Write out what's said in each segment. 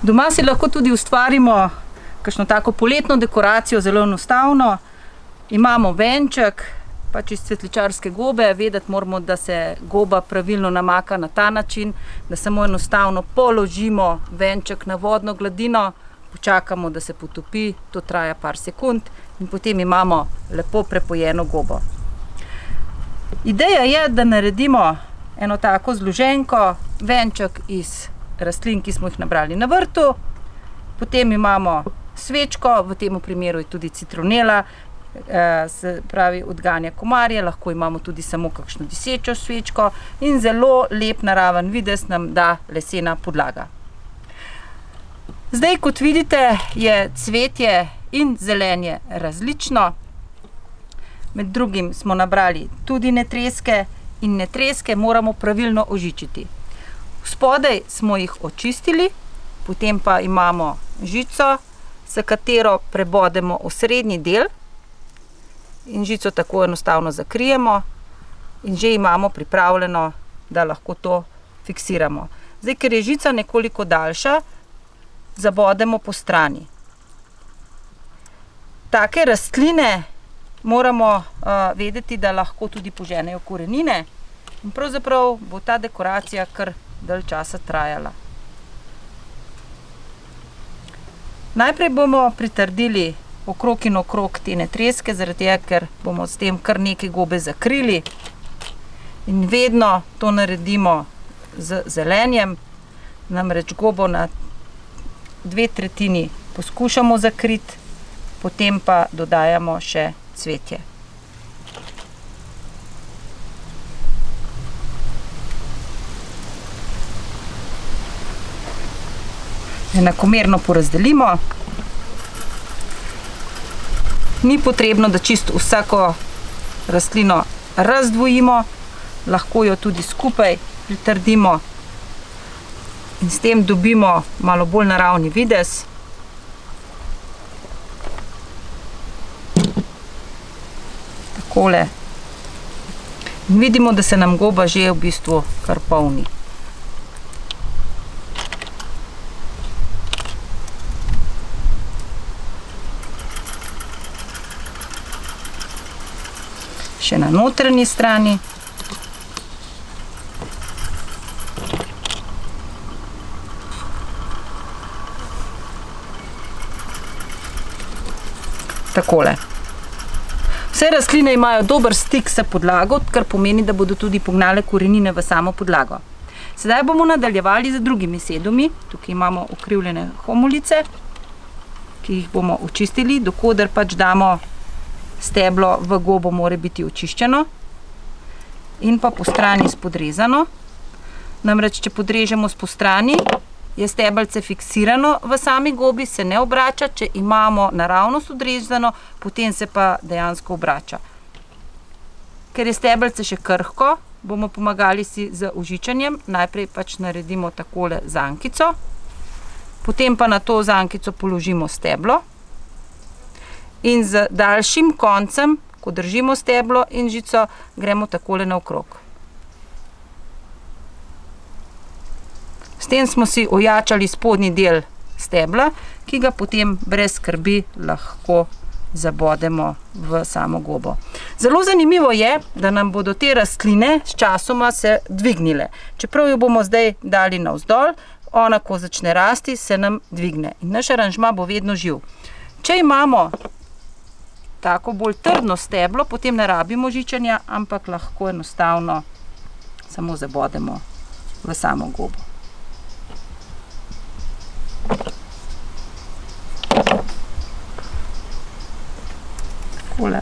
Doma si lahko tudi ustvarimo kakšno tako poletno dekoracijo, zelo enostavno. Imamo venček, pač iz cvetličarske gobe. Vedeti moramo, da se goba pravilno namaka na ta način, da samo enostavno položimo venček na vodno gladino, počakamo, da se potopi, to traja par sekund in potem imamo lepo prepojeno gobo. Ideja je, da naredimo eno tako zloženko, venček iz rastlin, ki smo jih nabrali na vrtu, potem imamo svečko, v tem primeru je tudi citronela, se pravi odganja komarje, lahko imamo tudi samo kakšno disečo svečko in zelo lep naraven videz nam da lesena podlaga. Zdaj, kot vidite, je cvetje in zelenje različno. Med drugim smo nabrali tudi netreske in netreske moramo pravilno ožičiti. Spodaj smo jih očistili, potem pa imamo žico, s katero prebodemo osrednji del in žico tako enostavno zakrijemo in že imamo pripravljeno, da lahko to fiksiramo. Zdaj, ker je žica nekoliko daljša, zabodemo po strani. Take rastline moramo vedeti, da lahko tudi poženejo korenine in pravzaprav bo ta dekoracija kar dalj časa trajala. Najprej bomo pritrdili okrog in okrog te netreske, zaradi tega, ker bomo s tem kar nekaj gobe zakrili in vedno to naredimo z zelenjem, namreč gobo na 2/3 poskušamo zakriti, potem pa dodajamo še cvetje. Enakomerno porazdelimo. Ni potrebno, da čisto vsako rastlino razdvojimo, lahko jo tudi skupaj pritrdimo in s tem dobimo malo bolj naravni videz. Takole. In vidimo, da se nam goba že v bistvu kar polni. Še na notranji strani. Takole. Vse rastline imajo dober stik s podlago, kar pomeni, da bodo tudi pognale korenine v samo podlago. Sedaj bomo nadaljevali z drugimi sedumi. Tukaj imamo ukrivljene homulice, ki jih bomo očistili, dokoder pač damo steblo v gobo, mora biti očiščeno in pa po strani spodrezano. Namreč, če podrežemo po strani, je stebelce fiksirano v sami gobi, se ne obrača, če imamo naravnost odrezano, potem se pa dejansko obrača. Ker je stebelce še krhko, bomo pomagali si z ožičanjem. Najprej pač naredimo takole zankico, potem pa na to zankico položimo steblo in z daljšim koncem, ko držimo steblo in žico, gremo takole naokrog. S tem smo si ojačali spodnji del stebla, ki ga potem brez skrbi lahko zabodemo v samo gobo. Zelo zanimivo je, da nam bodo te rastline s časoma se dvignile. Čeprav jo bomo zdaj dali navzdol, ona, ko začne rasti, se nam dvigne in naš aranžma bo vedno živ. Če imamo tako bolj trdno steblo, potem ne rabimo žičanja, ampak lahko enostavno samo zabodemo v samo gobo. Takole.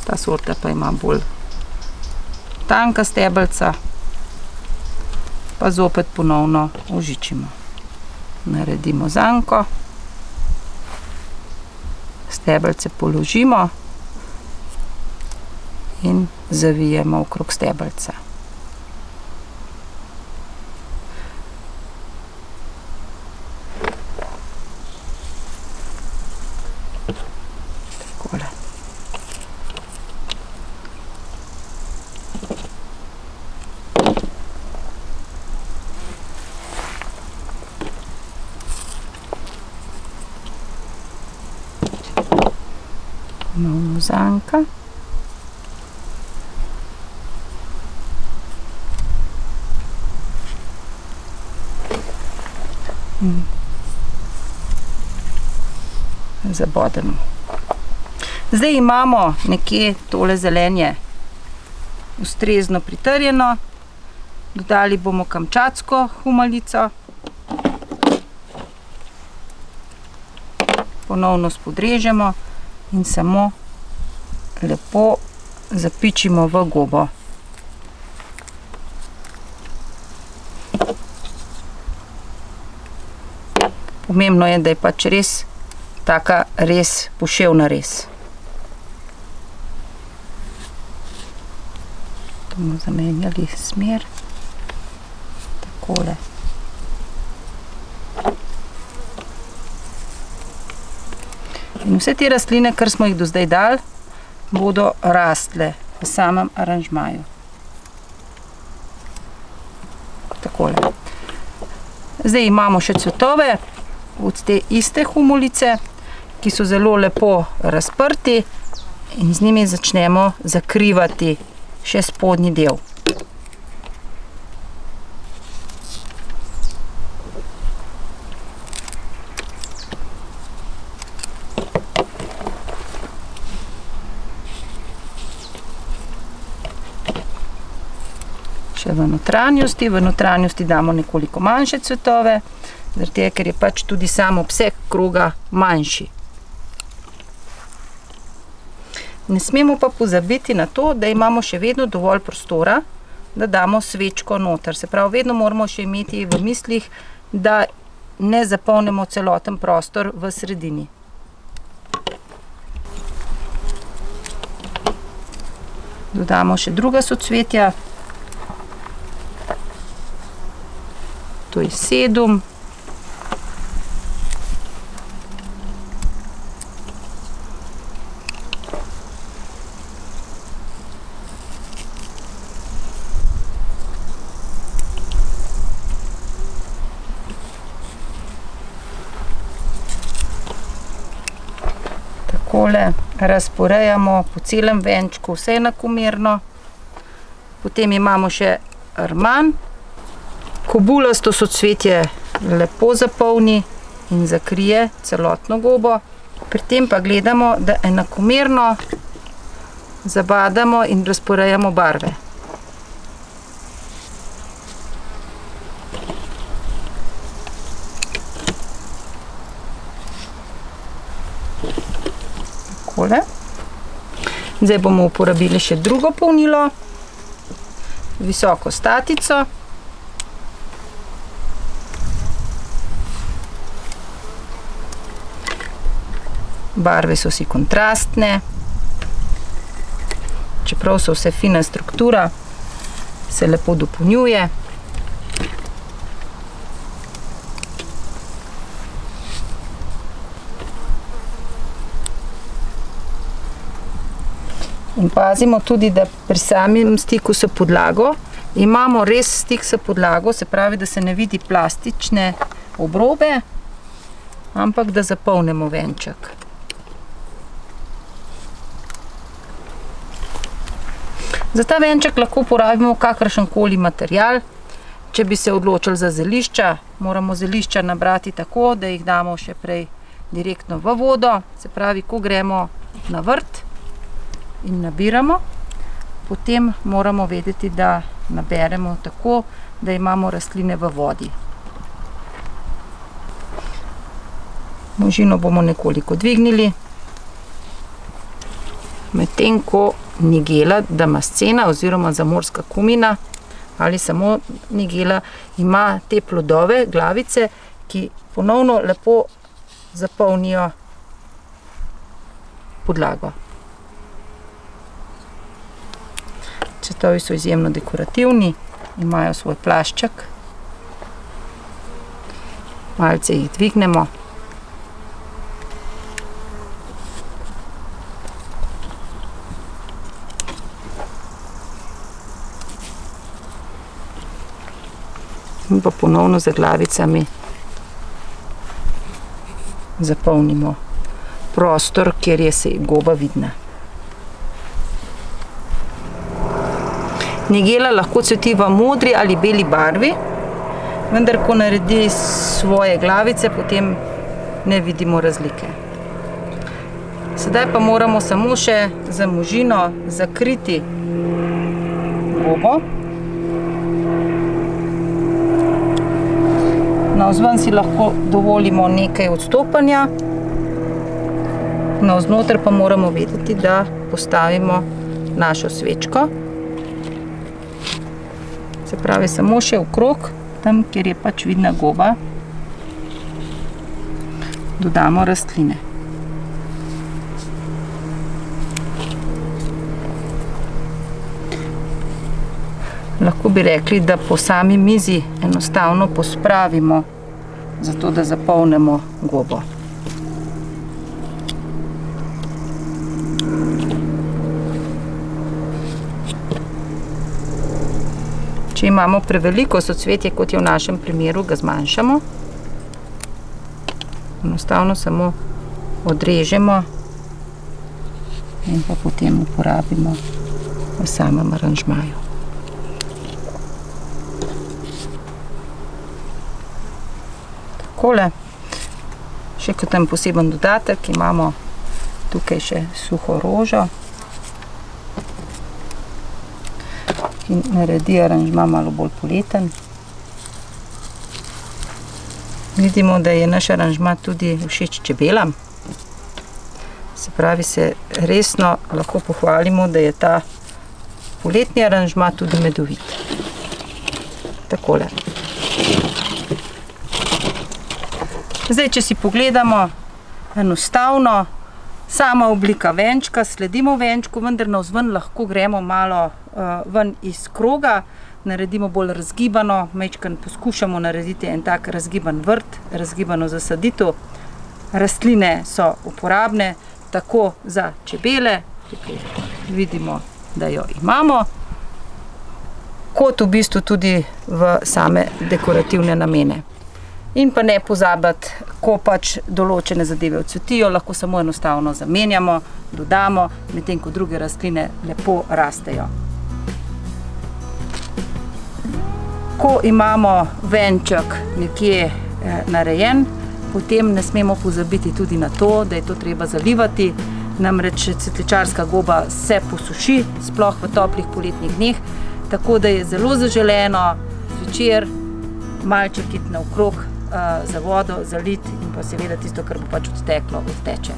Ta sorta pa ima bolj tanka stebelca, pa zopet ponovno ožičimo. Naredimo zanko, stebelce položimo in zavijemo okrog stebelca. Takole. parmezanka. Zabodemo. Zdaj imamo nekje tole zelenje ustrezno pritrjeno. Dodali bomo kamčatsko humalico. Ponovno spodrežemo in samo lepo zapičimo v gobo. Pomembno je, da je pač res taka res poševna res. Bomo zamenjali smer. Takole. In vse te rastline, kar smo jih do zdaj dali, bodo rastle v samem aranžmaju. Takole. Zdaj imamo še cvetove od te iste humolice, ki so zelo lepo razprti in z njimi začnemo zakrivati še spodnji del. Še v notranjosti damo nekoliko manjše cvetove, zaradi tega, ker je pač tudi sam obseg kroga manjši. Ne smemo pa pozabiti na to, da imamo še vedno dovolj prostora, da damo svečko noter. Se pravi, vedno moramo še imeti v mislih, da ne zapolnimo celoten prostor v sredini. Dodamo še druga socvetja. To je sedum. Takole razporejamo po celem venčku, vse enakomerno. Potem imamo še rman. Kobulasto socvetje lepo zapolni in zakrije celotno gobo. Pri tem pa gledamo, da enakomerno zabadamo in razporejamo barve. Takole. Zdaj bomo uporabili še drugo polnilo, visoko statico. Barve so si kontrastne, čeprav so vse fina struktura, se lepo dopolnjuje. In pazimo tudi, da pri samem stiku s podlago imamo res stik s podlago, se pravi, da se ne vidi plastične obrobe, ampak da zapolnimo venček. Za ta venček lahko uporabimo kakršenkoli material. Če bi se odločili za zelišča, moramo zelišča nabrati tako, da jih damo še prej direktno v vodo. Se pravi, ko gremo na vrt in nabiramo, potem moramo vedeti, da naberemo tako, da imamo rastline v vodi. Možino bomo nekoliko dvignili, medtem ko nigela damascena oziroma zamorska kumina ali samo nigela ima te plodove, glavice, ki ponovno lepo zapolnijo podlago. Cvetovi so izjemno dekorativni, imajo svoj plašček. Malce jih dvignemo. In pa ponovno z glavicami zapolnimo prostor, kjer je se goba vidna. Nigela lahko cveti v modri ali beli barvi, vendar ko naredi svoje glavice, potem ne vidimo razlike. Sedaj pa moramo samo še za možino zakriti gobo. Navzven si lahko dovolimo nekaj odstopanja, navznoter pa moramo vedeti, da postavimo našo svečko. Se pravi, samo še okrog, tam, kjer je pač vidna goba, dodamo rastline. Lahko bi rekli, da po sami mizi enostavno pospravimo, zato da zapolnimo gobo. Če imamo preveliko soцветje, kot je v našem primeru, ga zmanjšamo. Enostavno samo odrežemo in pa potem uporabimo v samem aranžmaju. Takole. Še kot en poseben dodatek imamo tukaj še suho rožo, ki naredi aranžma malo bolj poleten. Vidimo, da je naš aranžma tudi všeč čebelam. Se pravi, se resno lahko pohvalimo, da je ta poletni aranžma tudi medovit. Takole. Zdaj, če si pogledamo enostavno, sama oblika venčka, sledimo venčku, vendar navzven lahko gremo malo ven iz kroga, naredimo bolj razgibano, majčkeno poskušamo narediti en tak razgiban vrt, razgibano zasaditev. Rastline so uporabne tako za čebele, tukaj vidimo, da jo imamo, kot v bistvu tudi v same dekorativne namene. In pa ne pozabiti, ko pač določene zadeve odcvetijo, lahko samo enostavno zamenjamo, dodamo, medtem ko druge rastline lepo rastejo. Ko imamo venček nekje narejen, potem ne smemo pozabiti tudi na to, da je to treba zalivati. Namreč cvetličarska goba se posuši, sploh v toplih poletnih dneh, tako da je zelo zaželeno zvečer malček iti naokrog za vodo, zalit in pa seveda tisto, kar bo pač odteklo, odteče.